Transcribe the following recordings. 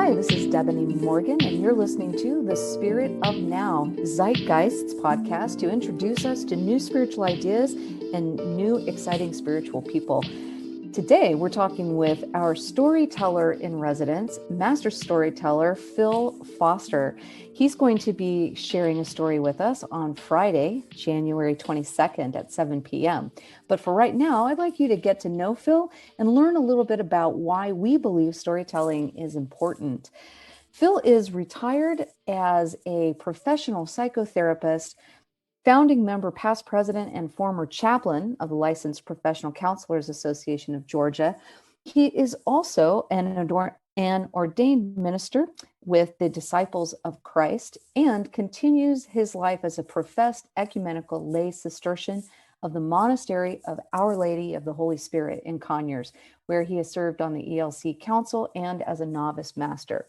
Hi, this is Debonee Morgan, and you're listening to The Spirit of Now, Zeitgeist's podcast to introduce us to new spiritual ideas and new exciting spiritual people. Today, we're talking with our storyteller in residence, master storyteller, Phil Foster. He's going to be sharing a story with us on Friday, January 22nd at 7 p.m. But for right now, I'd like you to get to know Phil and learn a little bit about why we believe storytelling is important. Phil is retired as a professional psychotherapist, founding member, past president, and former chaplain of the Licensed Professional Counselors Association of Georgia. He is also an ordained minister with the Disciples of Christ and continues his life as a professed ecumenical lay Cistercian of the Monastery of Our Lady of the Holy Spirit in Conyers, where he has served on the ELC Council and as a novice master.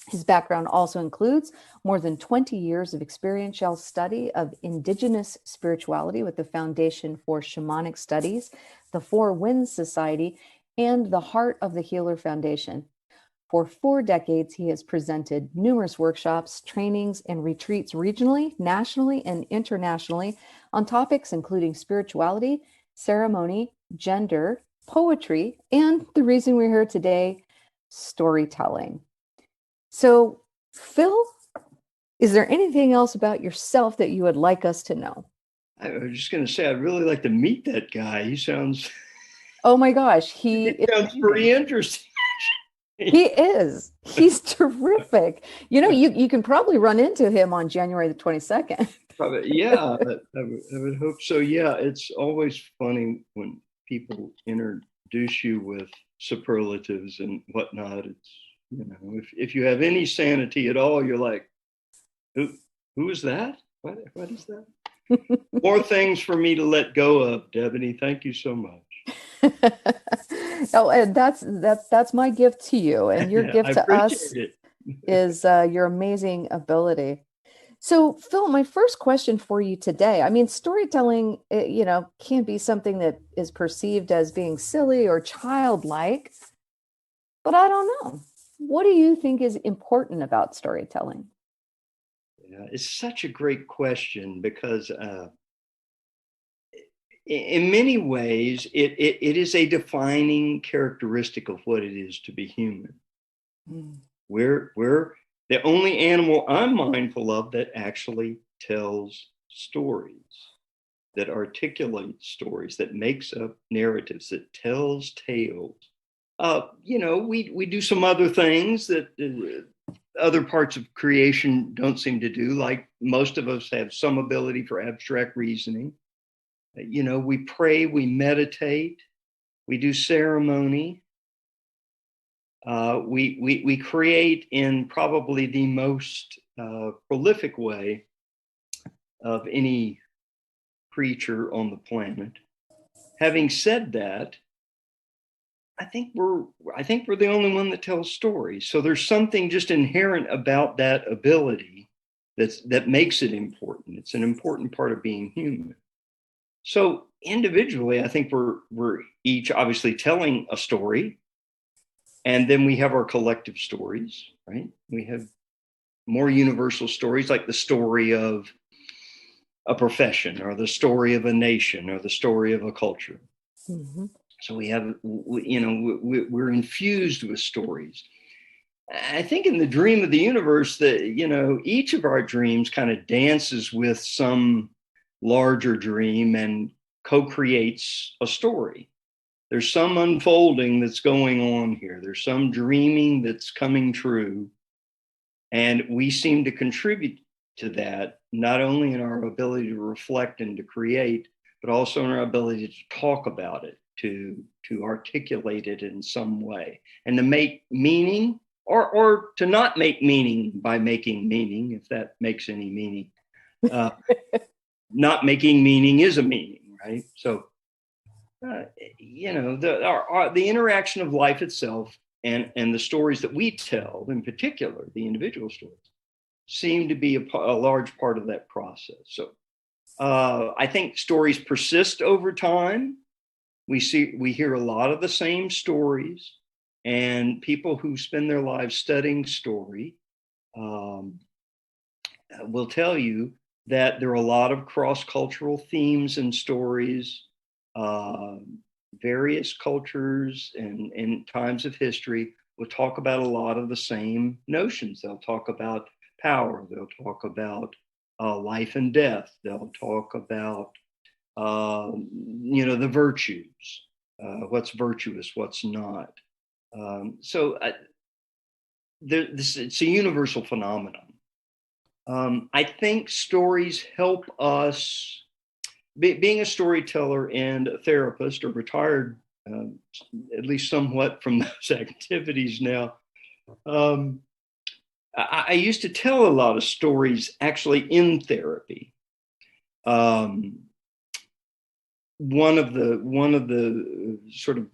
His background also includes more than 20 years of experiential study of indigenous spirituality with the Foundation for Shamanic Studies, the Four Winds Society, and the Heart of the Healer Foundation. For 4 decades, he has presented numerous workshops, trainings, and retreats regionally, nationally, and internationally on topics including spirituality, ceremony, gender, poetry, and the reason we're here today, storytelling. So, Phil, is there anything else about yourself that you would like us to know? I was just going to say, I'd really like to meet that guy. He sounds, Oh my gosh, he sounds pretty interesting. He is. He's terrific. You can probably run into him on January the 22nd. Probably, yeah, I would hope so. Yeah, it's always funny when people introduce you with superlatives and whatnot. It's, if you have any sanity at all, you're like, who is that? What is that? More things for me to let go of, Debonee. Thank you so much. Oh, and that's my gift to you, and your I gift to us appreciate it. is your amazing ability. So, Phil, my first question for you today, I mean, storytelling, can be something that is perceived as being silly or childlike, but I don't know. What do you think is important about storytelling? Yeah, it's such a great question because in many ways, it is a defining characteristic of what it is to be human. Mm. We're the only animal I'm mindful of that actually tells stories, that articulates stories, that makes up narratives, that tells tales. We do some other things that other parts of creation don't seem to do, like most of us have some ability for abstract reasoning. We pray, we meditate, we do ceremony. We create in probably the most prolific way of any creature on the planet. Having said that, I think we're the only one that tells stories. So there's something just inherent about that ability that makes it important. It's an important part of being human. So individually, I think we're each obviously telling a story, and then we have our collective stories, right? We have more universal stories, like the story of a profession, or the story of a nation, or the story of a culture. Mm-hmm. So we're infused with stories. I think in the dream of the universe that, each of our dreams kind of dances with some larger dream and co-creates a story. There's some unfolding that's going on here. There's some dreaming that's coming true. And we seem to contribute to that, not only in our ability to reflect and to create, but also in our ability to talk about it, to articulate it in some way, and to make meaning, or to not make meaning by making meaning, if that makes any meaning. Not making meaning is a meaning, right? So, the interaction of life itself and the stories that we tell, in particular, the individual stories, seem to be a large part of that process. So, I think stories persist over time. We hear a lot of the same stories. And people who spend their lives studying story will tell you that there are a lot of cross-cultural themes and stories. Various cultures and times of history will talk about a lot of the same notions. They'll talk about power. They'll talk about life and death. They'll talk about the virtues. What's virtuous, what's not. It's a universal phenomenon. I think stories help us. Being a storyteller and a therapist, or retired, at least somewhat from those activities now, I used to tell a lot of stories actually in therapy. One of the sort of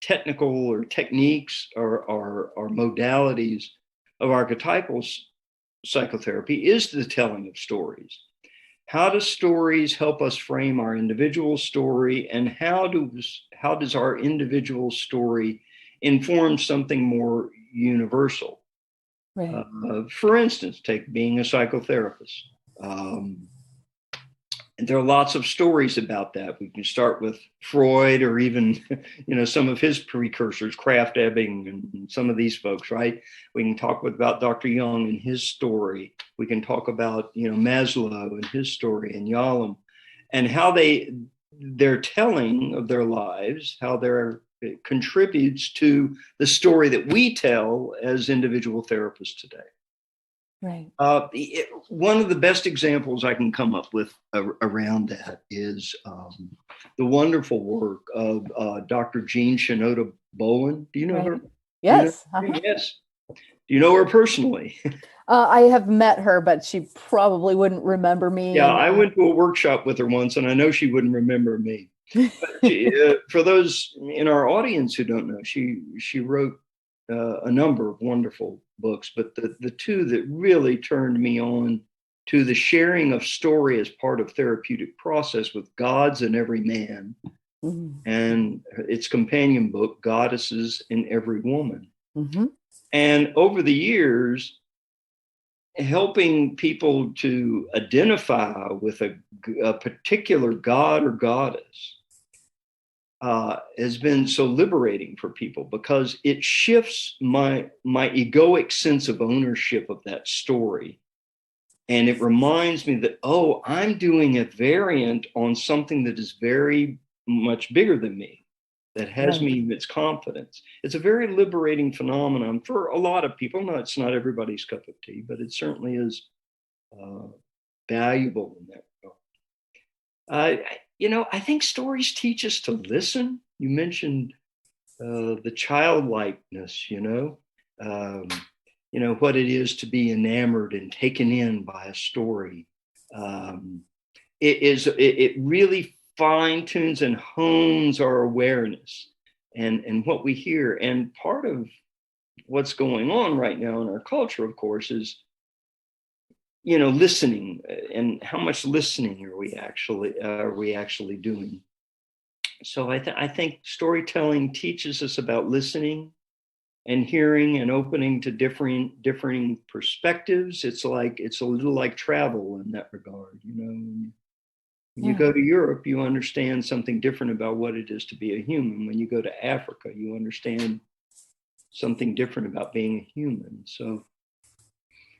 technical or techniques or modalities of archetypal psychotherapy is the telling of stories. How do stories help us frame our individual story, and how does our individual story inform something more universal? Right. For instance, take being a psychotherapist. And there are lots of stories about that. We can start with Freud, or even, some of his precursors, Krafft-Ebing and some of these folks, right? We can talk about Dr. Jung and his story. We can talk about, Maslow and his story, and Yalom, and how their telling of their lives, how it contributes to the story that we tell as individual therapists today. Right. One of the best examples I can come up with around that is the wonderful work of Dr. Jean Shinoda Bolen. Do you know her? Yes. Yes. Do you know her personally? I have met her, but she probably wouldn't remember me. Yeah, I went to a workshop with her once, and I know she wouldn't remember me. But for those in our audience who don't know, she wrote a number of wonderful books, but the two that really turned me on to the sharing of story as part of therapeutic process with Gods in Every Man, and its companion book, Goddesses in Every Woman. And over the years, helping people to identify with a particular god or goddess has been so liberating for people, because it shifts my egoic sense of ownership of that story. And it reminds me that, I'm doing a variant on something that is very much bigger than me, that has me in its confidence. It's a very liberating phenomenon for a lot of people. No, it's not everybody's cup of tea, but it certainly is valuable in that regard. I think stories teach us to listen. You mentioned the childlikeness, what it is to be enamored and taken in by a story. It really fine tunes and hones our awareness and what we hear. And part of what's going on right now in our culture, of course, is listening, and how much listening are we actually doing. So I think storytelling teaches us about listening and hearing and opening to differing perspectives. It's a little like travel in that regard. When you go to Europe, you understand something different about what it is to be a human. When you go to Africa, you understand something different about being a human. So,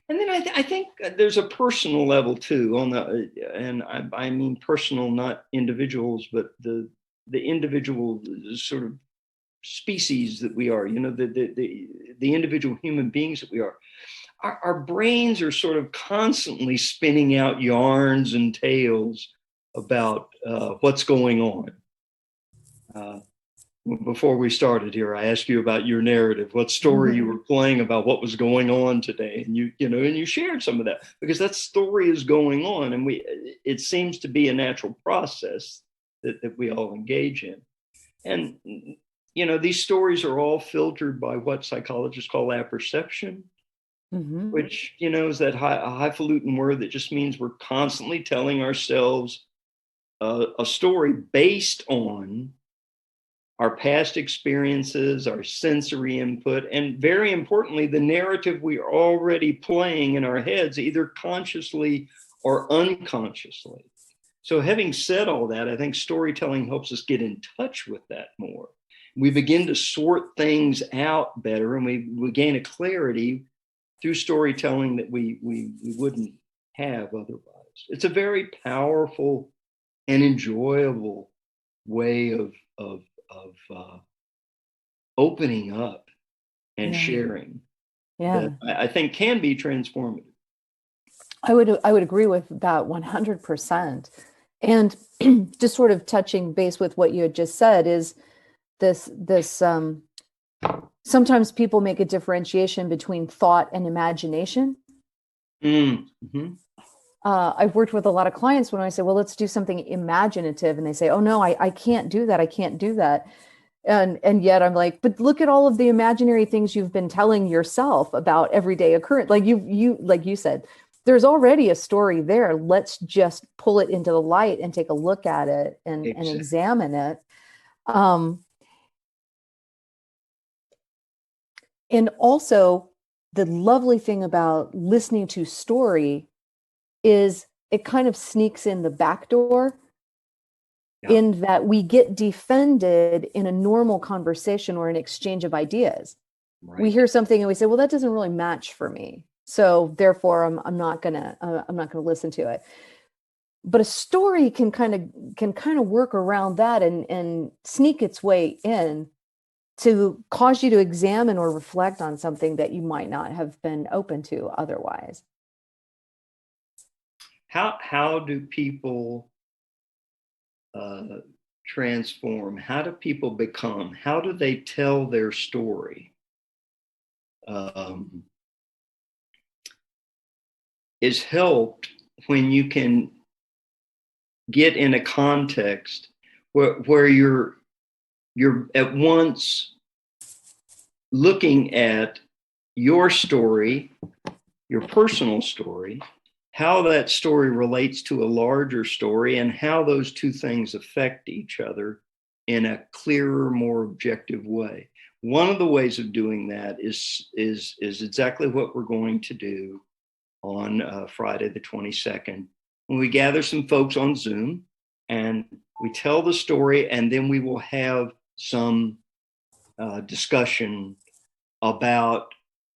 and then I think there's a personal level too, and I mean personal, not individuals, but the individual sort of species that we are. The individual human beings that we are. Our brains are sort of constantly spinning out yarns and tales about what's going on. Before we started here, I asked you about your narrative, what story you were playing about what was going on today, and you shared some of that, because that story is going on, and it seems to be a natural process that we all engage in. And these stories are all filtered by what psychologists call apperception, which is that highfalutin word that just means we're constantly telling ourselves a story based on our past experiences, our sensory input, and very importantly, the narrative we are already playing in our heads, either consciously or unconsciously. So having said all that, I think storytelling helps us get in touch with that more. We begin to sort things out better, and we gain a clarity through storytelling that we wouldn't have otherwise. It's a very powerful and enjoyable way of opening up and sharing that I think can be transformative. I would agree with that 100%. And just sort of touching base with what you had just said is this sometimes people make a differentiation between thought and imagination. Mm-hmm. I've worked with a lot of clients when I say, well, let's do something imaginative. And they say, oh no, I can't do that. I can't do that. And yet I'm like, but look at all of the imaginary things you've been telling yourself about everyday occurrence. Like you said, there's already a story there. Let's just pull it into the light and take a look at it and examine it. And also the lovely thing about listening to story is it kind of sneaks in the back door in that we get defended in a normal conversation or an exchange of ideas. Right. We hear something and we say, well, that doesn't really match for me. So therefore I'm not gonna listen to it. But a story can kind of work around that and sneak its way in to cause you to examine or reflect on something that you might not have been open to otherwise. How do people transform? How do people become? How do they tell their story? Is helped when you can get in a context where you're at once looking at your story, your personal story, how that story relates to a larger story, and how those two things affect each other in a clearer, more objective way. One of the ways of doing that is exactly what we're going to do on Friday the 22nd, when we gather some folks on Zoom and we tell the story, and then we will have some discussion about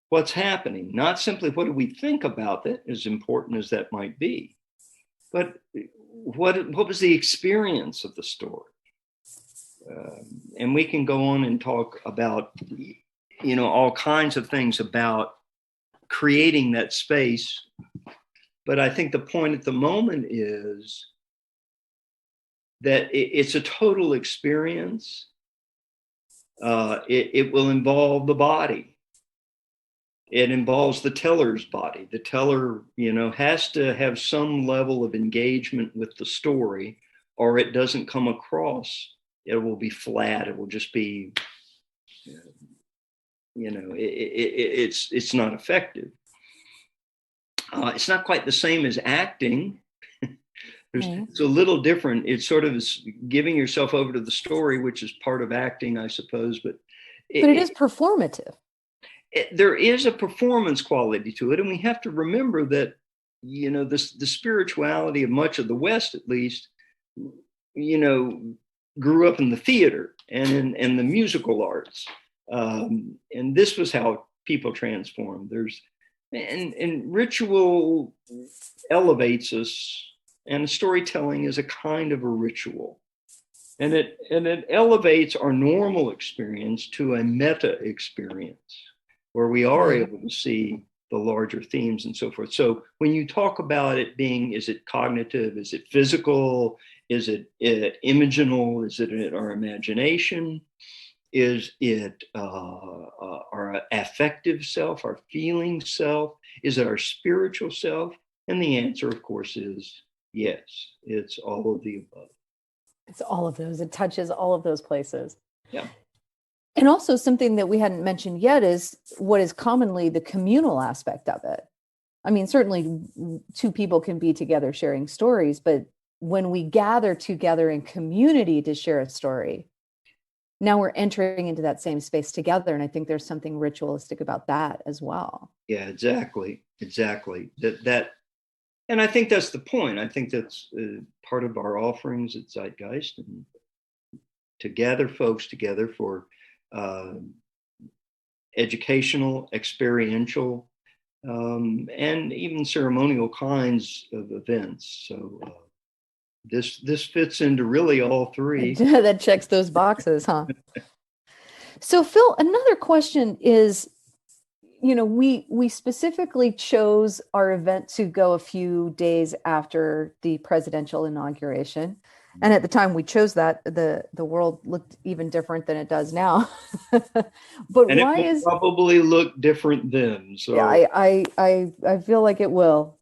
what's happening. Not simply what do we think about it, as important as that might be, but what was the experience of the story? And we can go on and talk about, all kinds of things about creating that space. But I think the point at the moment is that it's a total experience. It will involve the body. It involves the teller's body. The teller, has to have some level of engagement with the story, or it doesn't come across. It will be flat. It will just be, it's not effective. It's not quite the same as acting. It's a little different. It's sort of giving yourself over to the story, which is part of acting, I suppose. But it is performative. There is a performance quality to it. And we have to remember that, the spirituality of much of the West, at least, grew up in the theater and in the musical arts. And this was how people transformed. And ritual elevates us, and storytelling is a kind of a ritual. And it elevates our normal experience to a meta experience where we are able to see the larger themes and so forth. So when you talk about it being, is it cognitive? Is it physical? Is it imaginal? Is it our imagination? Is it our affective self, our feeling self? Is it our spiritual self? And the answer, of course, is yes. It's all of the above. It's all of those. It touches all of those places. Yeah. And also something that we hadn't mentioned yet is what is commonly the communal aspect of it. I mean, certainly two people can be together sharing stories, but when we gather together in community to share a story, now we're entering into that same space together. And I think there's something ritualistic about that as well. Yeah, exactly. That, and I think that's the point. I think that's part of our offerings at Zeitgeist, and to gather folks together for educational, experiential, and even ceremonial kinds of events. So this fits into really all three. That checks those boxes, huh? So Phil, another question is, we specifically chose our event to go a few days after the presidential inauguration. And at the time we chose that, the world looked even different than it does now. But And it why will is probably look different then. So yeah, I feel like it will.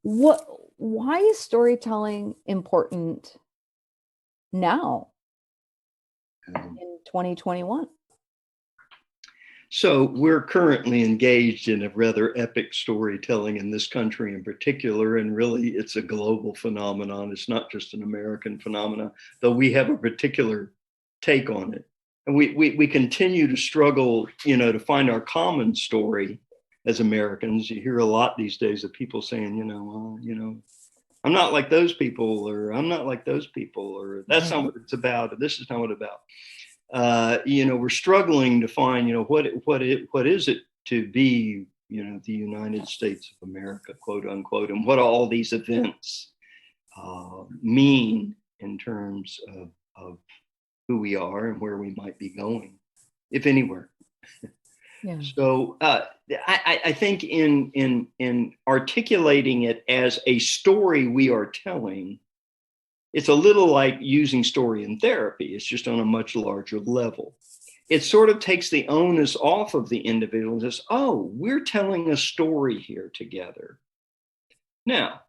Why is storytelling important now in 2021? So we're currently engaged in a rather epic storytelling in this country in particular, and really it's a global phenomenon. It's not just an American phenomenon, though we have a particular take on it. And we continue to struggle, to find our common story as Americans. You hear a lot these days of people saying, I'm not like those people, or I'm not like those people, or that's not what it's about, or this is not what it's about. We're struggling to find, what is it to be, the United States of America, quote unquote, and what all these events mean in terms of who we are and where we might be going, if anywhere. Yeah. So I think in articulating it as a story we are telling, it's a little like using story in therapy. It's just on a much larger level. It sort of takes the onus off of the individual and says, oh, we're telling a story here together. Now,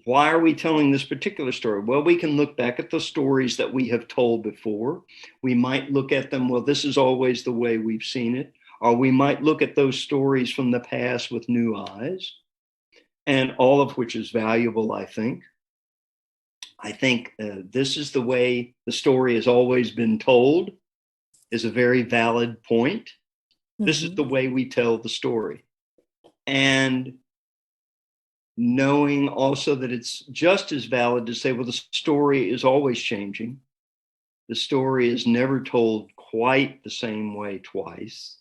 why are we telling this particular story? Well, we can look back at the stories that we have told before. We might look at them, well, this is always the way we've seen it. Or we might look at those stories from the past with new eyes, and all of which is valuable, I think. I think this is the way the story has always been told, is a very valid point. Mm-hmm. This is the way we tell the story. And knowing also that it's just as valid to say, well, the story is always changing. The story is never told quite the same way twice,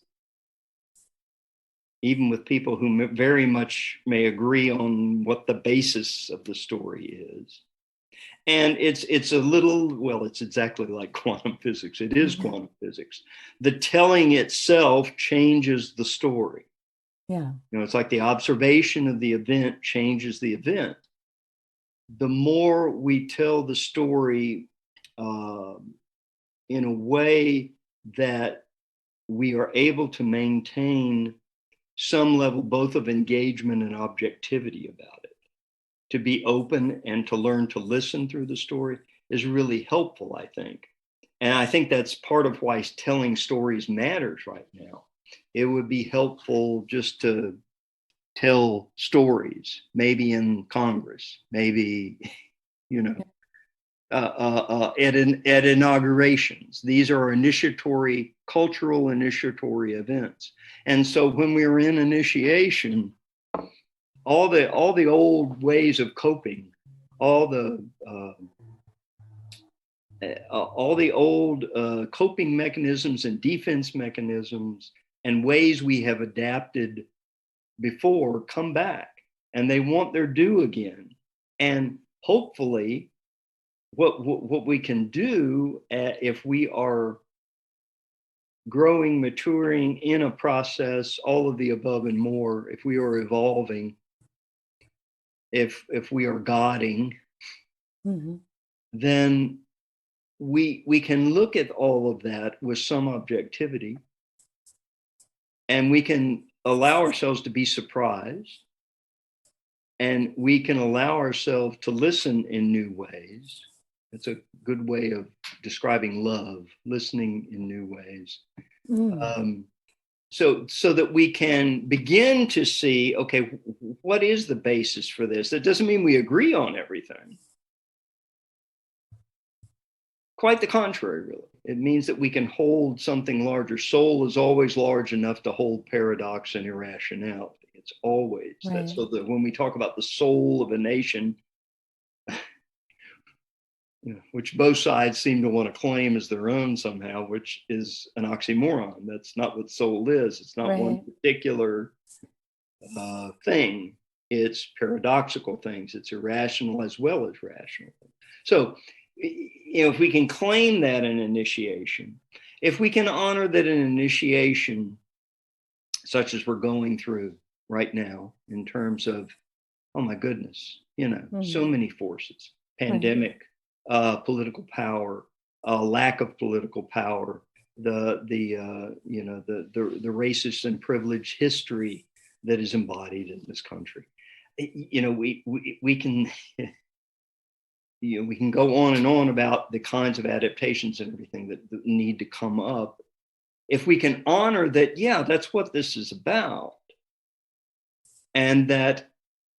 even with people who very much may agree on what the basis of the story is. And it's a little, well, it's exactly like quantum physics. It is quantum physics. The telling itself changes the story. Yeah. It's like the observation of the event changes the event. The more we tell the story in a way that we are able to maintain some level both of engagement and objectivity about it, to be open and to learn to listen through the story is really helpful, I think. And I think that's part of why telling stories matters right now. It would be helpful just to tell stories, maybe in Congress, maybe, at inaugurations. These are cultural initiatory events. And so when we were in initiation, all the old ways of coping, all the old coping mechanisms and defense mechanisms and ways we have adapted before come back, and they want their due again. And hopefully, what we can do if we are growing, maturing in a process, all of the above and more, if we are evolving, if we are guiding, then we can look at all of that with some objectivity, and we can allow ourselves to be surprised, and we can allow ourselves to listen in new ways. It's a good way of describing love, listening in new ways. So that we can begin to see, okay, what is the basis for this? That doesn't mean we agree on everything. quite the contrary, really. It means that we can hold something larger. Soul is always large enough to hold paradox and irrationality. It's always that. So that when we talk about the soul of a nation, which both sides seem to want to claim as their own somehow, which is an oxymoron. That's not what soul is. It's not one particular thing. It's paradoxical things. It's irrational as well as rational. So, if we can claim that an initiation, if we can honor that an initiation, such as we're going through right now, in terms of, oh my goodness, so many forces, pandemic, political power, lack of political power, the racist and privileged history that is embodied in this country. We can we can go on and on about the kinds of adaptations and everything that need to come up. If we can honor that, that's what this is about, and that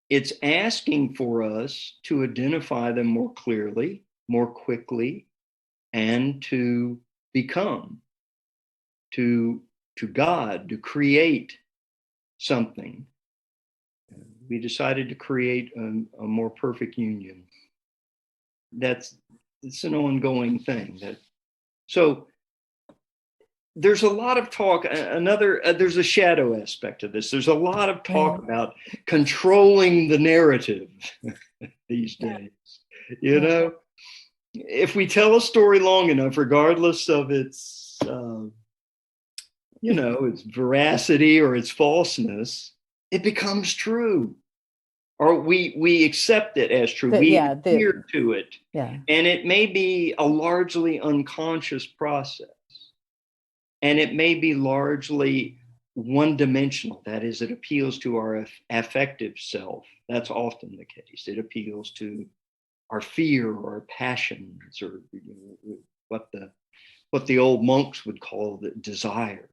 it's asking for us to identify them more clearly, more quickly, and to become to God, to create something. We decided to create a more perfect union. It's an ongoing thing. So there's a lot of talk. There's a shadow aspect of this. There's a lot of talk about controlling the narrative these days. If we tell a story long enough, regardless of its its veracity or its falseness, it becomes true. Or we accept it as true. We adhere to it. And it may be a largely unconscious process. And it may be largely one-dimensional. That is, it appeals to our affective self. That's often the case. It appeals to our fear or our passions, or what the old monks would call the desires.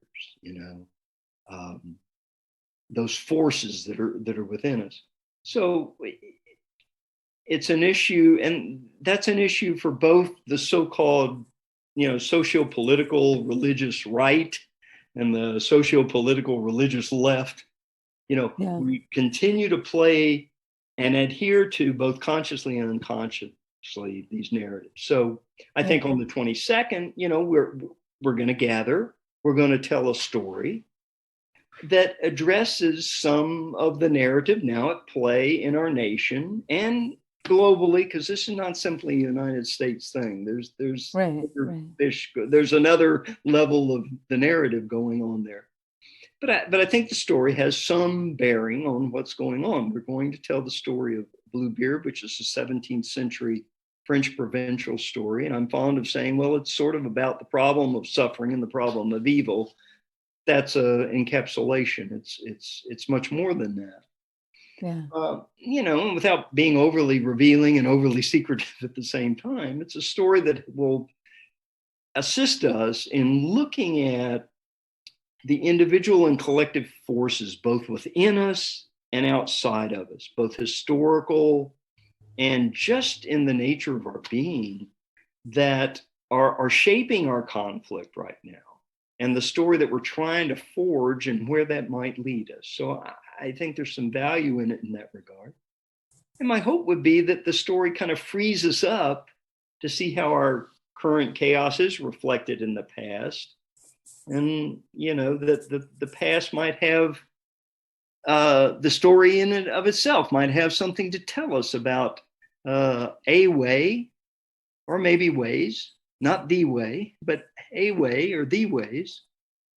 Those forces that are within us. So it's an issue, and that's an issue for both the so-called, socio-political religious right and the socio-political religious left. We continue to play and adhere to, both consciously and unconsciously, these narratives. So I think on the 22nd, we're going to gather, we're going to tell a story that addresses some of the narrative now at play in our nation and globally, because this is not simply a United States thing. There's another level of the narrative going on there. But I think the story has some bearing on what's going on. We're going to tell the story of Bluebeard, which is a 17th century French provincial story. And I'm fond of saying, well, it's sort of about the problem of suffering and the problem of evil. That's an encapsulation. It's much more than that. Without being overly revealing and overly secretive at the same time, it's a story that will assist us in looking at the individual and collective forces, both within us and outside of us, both historical and just in the nature of our being, that are shaping our conflict right now, and the story that we're trying to forge and where that might lead us. So I think there's some value in it in that regard. And my hope would be that the story kind of frees us up to see how our current chaos is reflected in the past. And, that the past might have, the story in and of itself might have something to tell us about a way, or maybe ways, not the way, but a way or the ways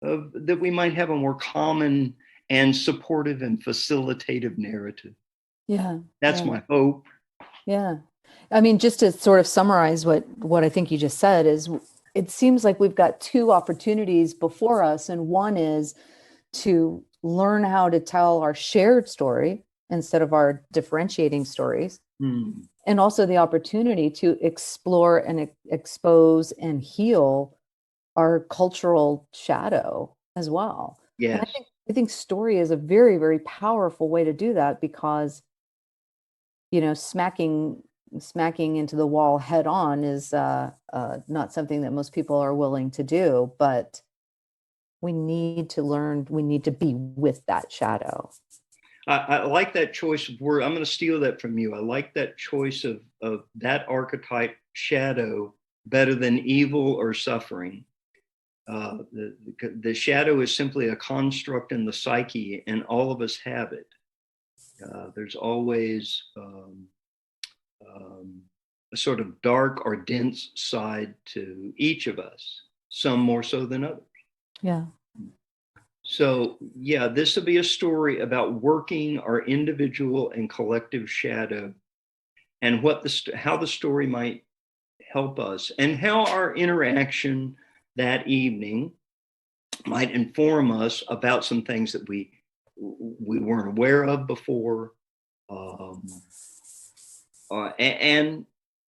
that we might have a more common and supportive and facilitative narrative. That's my hope. I mean, just to sort of summarize what I think you just said is, it seems like we've got two opportunities before us, and one is to learn how to tell our shared story instead of our differentiating stories. And also the opportunity to explore and expose and heal our cultural shadow as well. Yes. And I think story is a very, very powerful way to do that, because, smacking smacking into the wall head on is not something that most people are willing to do, but we need to learn, we need to be with that shadow. I like that choice of word. I'm going to steal that from you. I like that choice of that archetype, shadow, better than evil or suffering. The shadow is simply a construct in the psyche, and all of us have it. There's always a sort of dark or dense side to each of us, some more so than others. Yeah. So, yeah, this will be a story about working our individual and collective shadow, and how the story might help us, and how our interaction that evening might inform us about some things that we weren't aware of before, and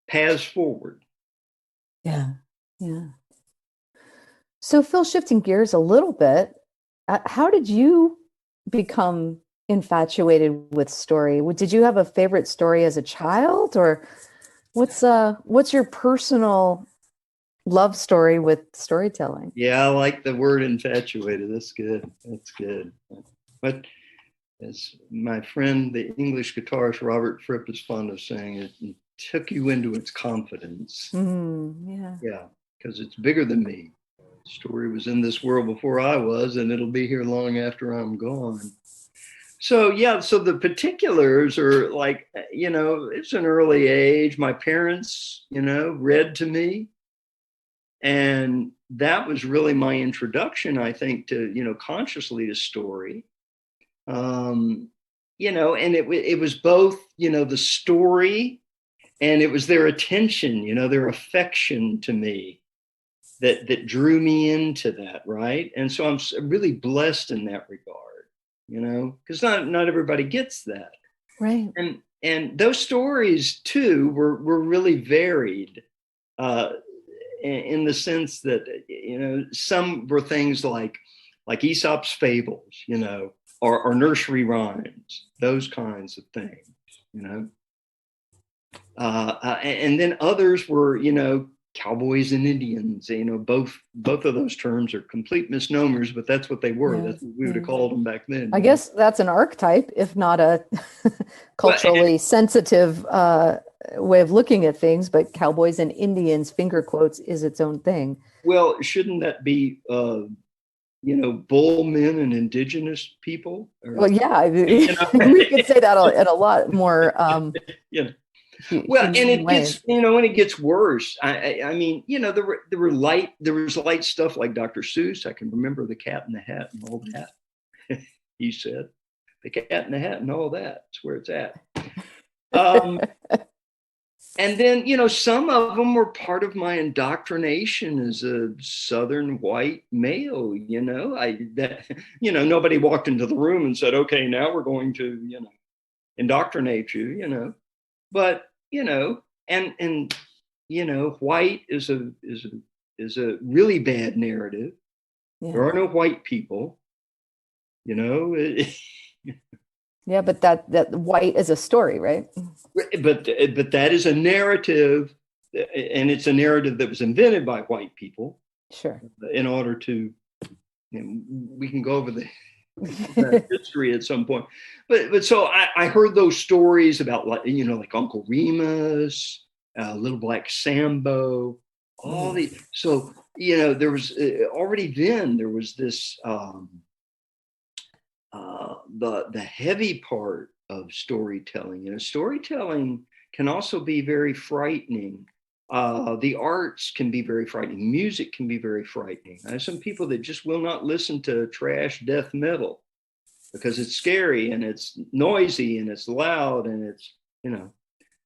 paths forward. Yeah. Yeah. So, Phil, shifting gears a little bit, how did you become infatuated with story? Did you have a favorite story as a child, or what's your personal love story with storytelling? Yeah, I like the word infatuated. That's good. That's good. But as my friend, the English guitarist Robert Fripp is fond of saying, it took you into its confidence. Yeah. Yeah, because it's bigger than me. The story was in this world before I was, and it'll be here long after I'm gone. So, yeah, so the particulars are like, it's an early age. My parents, read to me. And that was really my introduction, I think, to, consciously to story. And it was both, the story, and it was their attention, their affection to me that drew me into that, right? And so I'm really blessed in that regard, because not everybody gets that. Right. And those stories too were really varied. In the sense that some were things like Aesop's fables, or nursery rhymes, those kinds of things, and then others were cowboys and Indians. Both of those terms are complete misnomers, but that's what they were. Yeah. That's what we would have called them back then. I guess that's an archetype, if not a culturally sensitive way of looking at things, but cowboys and Indians, finger quotes, is its own thing. Well, shouldn't that be, bull men and indigenous people? Well, yeah, we could say that in a lot more. Well, and it gets, when it gets worse. I mean, there was light stuff like Dr. Seuss. I can remember The Cat in the Hat and all that. He said, "The Cat in the Hat and all that. That's where it's at." And then, some of them were part of my indoctrination as a Southern white male. Nobody walked into the room and said, "Okay, now we're going to, indoctrinate you," But and white is a really bad narrative. Yeah. There are no white people. Yeah, but that white is a story, right? But that is a narrative, and it's a narrative that was invented by white people. Sure. In order to, we can go over the history at some point. But so I heard those stories about like Uncle Remus, Little Black Sambo, all these. So there was already then there was this. The heavy part of storytelling. Storytelling can also be very frightening. The arts can be very frightening. Music can be very frightening. I have some people that just will not listen to trash death metal because it's scary and it's noisy and it's loud and it's,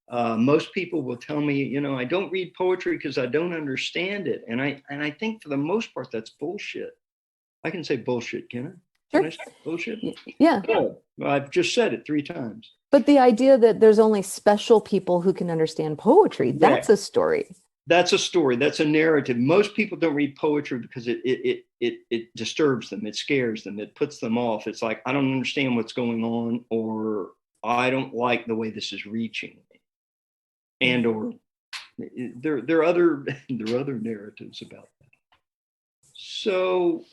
most people will tell me, I don't read poetry because I don't understand it. And I think for the most part, that's bullshit. I can say bullshit, can I? Sure. Can I say bullshit? Yeah. Oh, I've just said it 3 times. But the idea that there's only special people who can understand poetry, that's a story. That's a story. That's a narrative. Most people don't read poetry because it disturbs them. It scares them. It puts them off. It's like, I don't understand what's going on, or I don't like the way this is reaching me. and or there are other narratives about that. So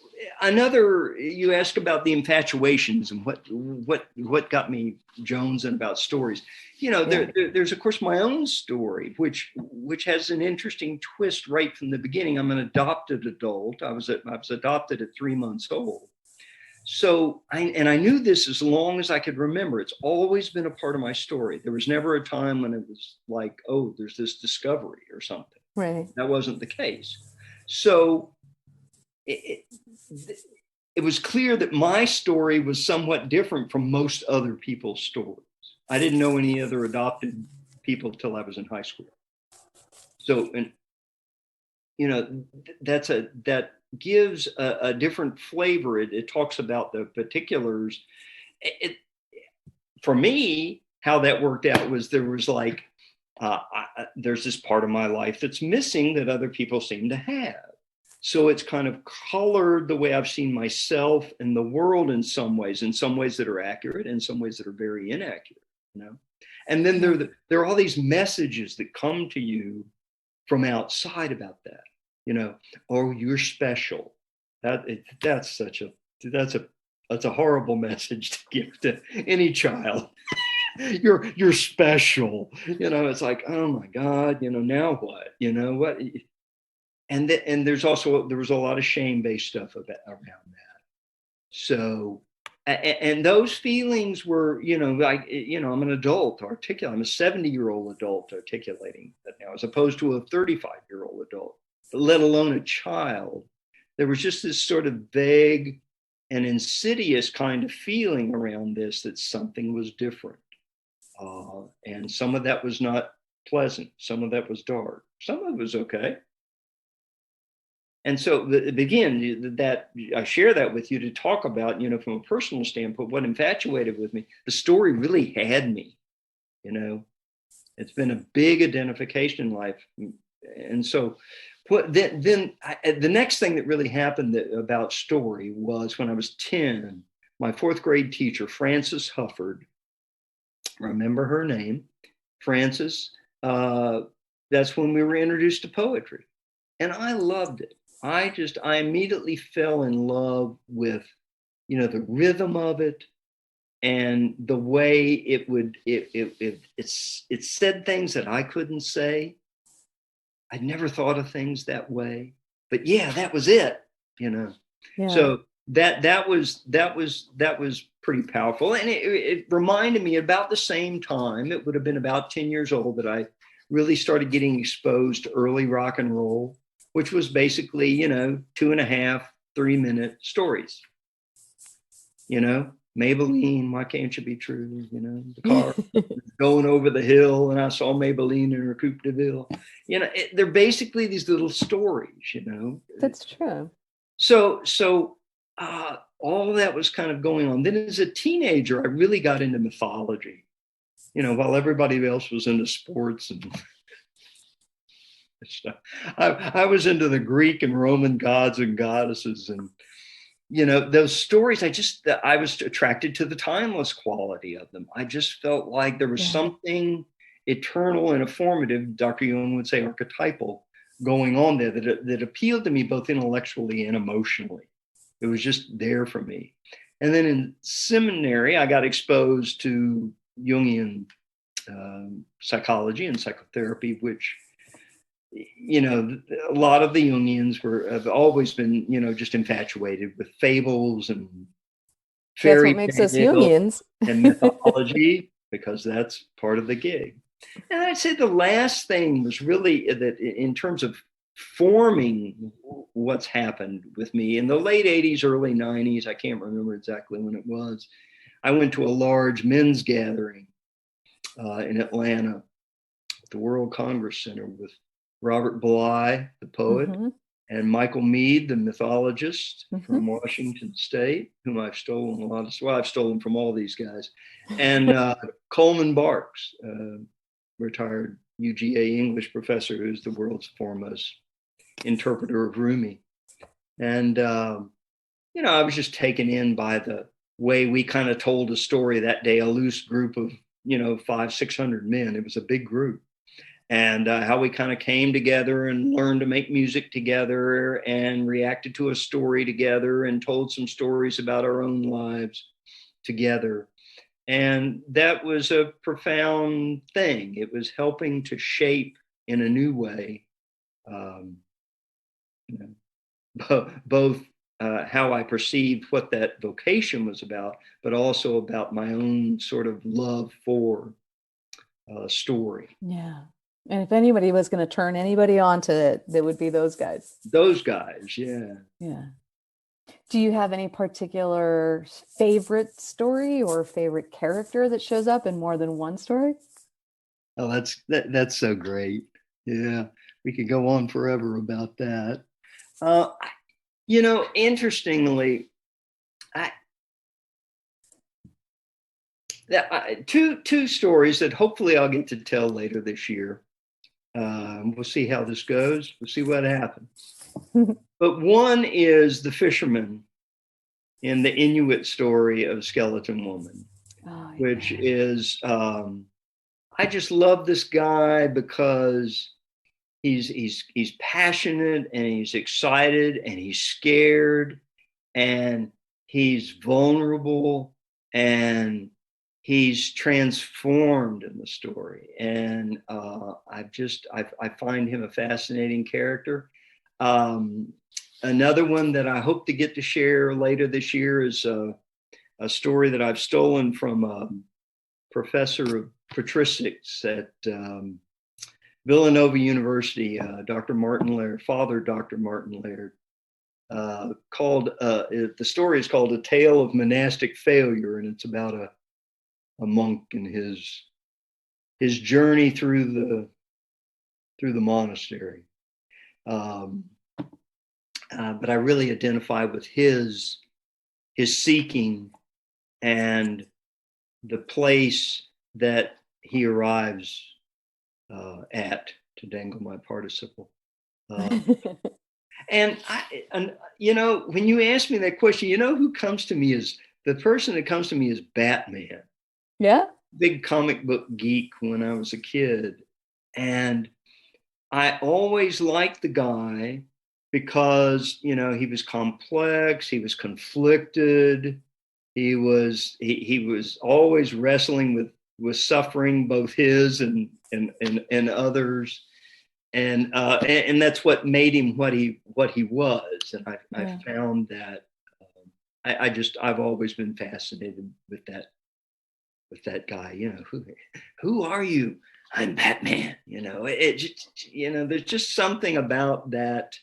you ask about the infatuations and what got me jonesing about stories. There's of course my own story, which has an interesting twist right from the beginning. I'm an adopted adult. I was adopted at 3 months old. So I knew this as long as I could remember. It's always been a part of my story. There was never a time when it was like, oh, there's this discovery or something. Right. That wasn't the case. So it was clear that my story was somewhat different from most other people's stories. I didn't know any other adopted people till I was in high school. So, and that gives a different flavor. It talks about the particulars. For me, how that worked out was there was like, there's this part of my life that's missing that other people seem to have. So it's kind of colored the way I've seen myself and the world in some ways that are accurate, and some ways that are very inaccurate, And then there are all these messages that come to you from outside about that, oh, you're special. That's a horrible message to give to any child. You're special. It's like, oh my God, now what? What? And there was a lot of shame-based stuff around that. So, and those feelings were, I'm an adult articulating. I'm a 70-year-old adult articulating that now, as opposed to a 35-year-old adult, let alone a child. There was just this sort of vague and insidious kind of feeling around this, that something was different. And some of that was not pleasant. Some of that was dark. Some of it was okay. And so again, that I share that with you to talk about, from a personal standpoint, what infatuated with me. The story really had me, It's been a big identification in life. And so the next thing that really happened about story was when I was 10, my fourth grade teacher, Frances Hufford, remember her name, Frances, that's when we were introduced to poetry. And I loved it. I immediately fell in love with, the rhythm of it, and the way it said things that I couldn't say. I'd never thought of things that way, but yeah, that was it, Yeah. So that was pretty powerful, and it reminded me about the same time. It would have been about 10 years old that I really started getting exposed to early rock and roll, which was basically, 2.5, 3-minute stories. Maybelline, why can't you be true? The car going over the hill, and I saw Maybelline in her Coupe de Ville. They're basically these little stories, That's true. So all that was kind of going on. Then as a teenager, I really got into mythology, while everybody else was into sports and stuff. I was into the Greek and Roman gods and goddesses, and those stories. I was attracted to the timeless quality of them. I just felt like there was something eternal and informative, Dr. Jung would say archetypal, going on there that appealed to me both intellectually and emotionally. It was just there for me. And then in seminary, I got exposed to Jungian psychology and psychotherapy, which, a lot of the Jungians have always been, just infatuated with fables and fairy tales. That's what makes us Jungians. And mythology, because that's part of the gig. And I'd say the last thing was really that in terms of forming what's happened with me in the late 80s, early 90s, I can't remember exactly when it was. I went to a large men's gathering in Atlanta at the World Congress Center with Robert Bly, the poet, and Michael Meade, the mythologist from Washington State, whom I've stolen I've stolen from all these guys, and Coleman Barks, retired UGA English professor, who's the world's foremost interpreter of Rumi. And, I was just taken in by the way we kind of told a story that day, a loose group of, 500-600 men. It was a big group. and how we kind of came together and learned to make music together and reacted to a story together and told some stories about our own lives together. And that was a profound thing. It was helping to shape in a new way, you know, both how I perceived what that vocation was about, but also about my own sort of love for story. Yeah. And if anybody was going to turn anybody on to it, they would be those guys. Those guys, yeah. Yeah. Do you have any particular favorite story or favorite character that shows up in more than one story? Oh, that's so great. Yeah, we could go on forever about that. Uh, Interestingly, I, two stories that hopefully I'll get to tell later this year. We'll see how this goes. We'll see what happens. But one is the fisherman in the Inuit story of Skeleton Woman, which is I just love this guy because he's passionate and he's excited and he's scared and he's vulnerable and he's transformed in the story. And I find him a fascinating character. Another one that I hope to get to share later this year is a story that I've stolen from a professor of patristics at Villanova University, Dr. Martin Laird, Father Dr. Martin Laird, the story is called A Tale of Monastic Failure, and it's about a monk and his journey through the monastery. But I really identify with his seeking and the place that he arrives at, to dangle my participle. And when you ask me that question, who comes to me is the person that comes to me is Batman. Yeah. Big comic book geek when I was a kid. And I always liked the guy because, he was complex, he was conflicted, he was always wrestling with suffering, both his and others. And that's what made him what he was. And I found that I've always been fascinated with that guy. Who are you? I'm Batman. There's just something about that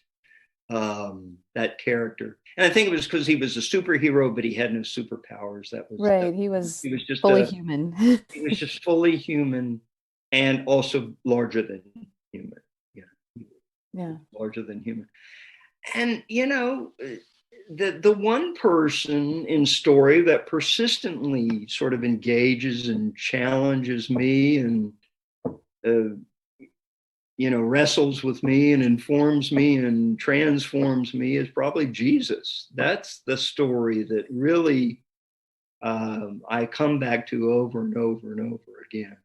character. And I think it was because he was a superhero, but he had no superpowers. That was right. He was just fully human. He was just fully human, and also larger than human. Yeah, larger than human. And the one person in story that persistently sort of engages and challenges me and wrestles with me and informs me and transforms me is probably Jesus. That's the story that really I come back to over and over and over again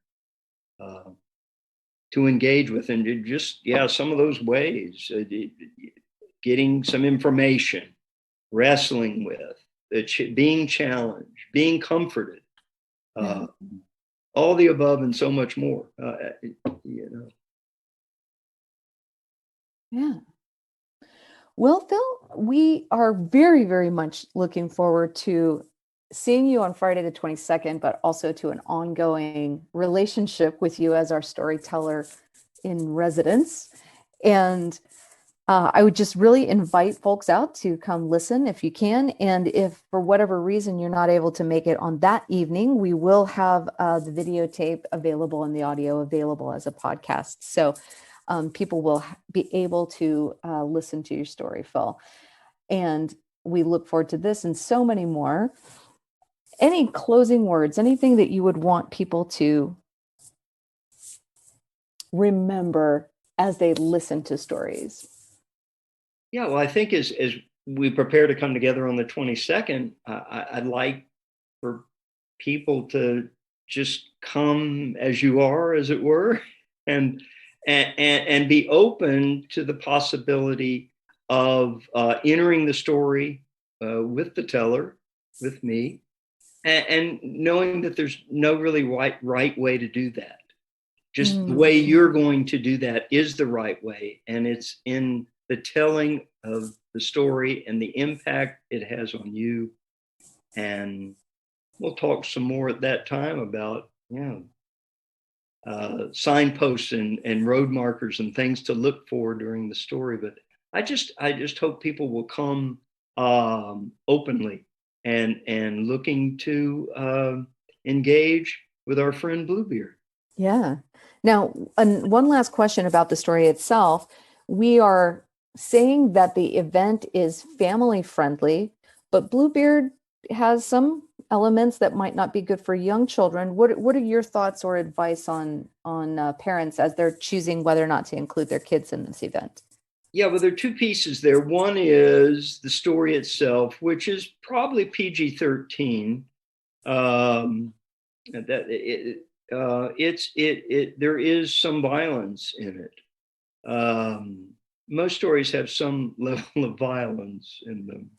to engage with, and just some of those ways, getting some information, wrestling with, being challenged, being comforted, all the above and so much more. Yeah. Well, Phil, we are very, very much looking forward to seeing you on Friday the 22nd, but also to an ongoing relationship with you as our storyteller in residence. And I would just really invite folks out to come listen if you can. And if for whatever reason you're not able to make it on that evening, we will have the videotape available and the audio available as a podcast. So people will be able to listen to your story, Phil. And we look forward to this and so many more. Any closing words, anything that you would want people to remember as they listen to stories? Yeah, well, I think as we prepare to come together on the 22nd, I'd like for people to just come as you are, as it were, and and be open to the possibility of entering the story with the teller, with me, and knowing that there's no really right way to do that. Just the way you're going to do that is the right way, and it's in the telling of the story and the impact it has on you. And we'll talk some more at that time about signposts and road markers and things to look for during the story. But I just hope people will come openly and looking to engage with our friend Bluebeard. Yeah. Now, one last question about the story itself. We are saying that the event is family friendly, but Bluebeard has some elements that might not be good for young children. What are your thoughts or advice on parents as they're choosing whether or not to include their kids in this event? Yeah, well, there are two pieces there. One is the story itself, which is probably PG-13. There is some violence in it. Most stories have some level of violence in them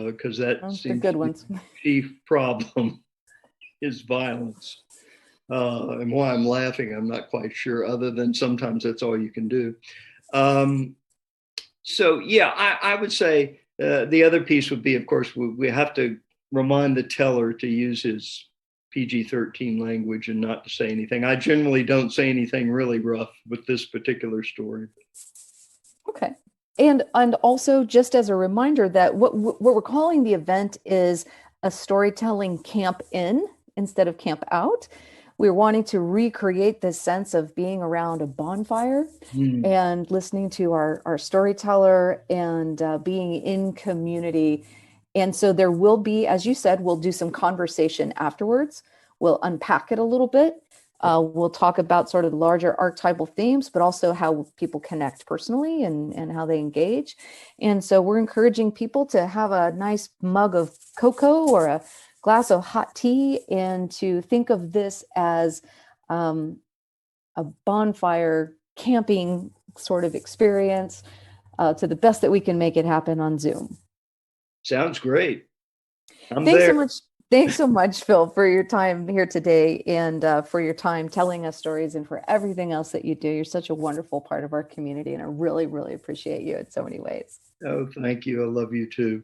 because that seems good to ones. be the chief problem is violence. And why I'm laughing, I'm not quite sure, other than sometimes that's all you can do. So yeah, I would say the other piece would be, of course, we have to remind the teller to use his PG-13 language and not to say anything. I generally don't say anything really rough with this particular story. Okay. And also just as a reminder that what we're calling the event is a storytelling camp in instead of camp out. We're wanting to recreate this sense of being around a bonfire and listening to our storyteller and being in community. And so there will be, as you said, we'll do some conversation afterwards. We'll unpack it a little bit. We'll talk about sort of the larger archetypal themes, but also how people connect personally and how they engage. And so we're encouraging people to have a nice mug of cocoa or a glass of hot tea and to think of this as a bonfire camping sort of experience to the best that we can make it happen on Zoom. Sounds great. Thanks so much. Thanks so much, Phil, for your time here today and for your time telling us stories and for everything else that you do. You're such a wonderful part of our community, and I really, really appreciate you in so many ways. Oh, thank you. I love you too.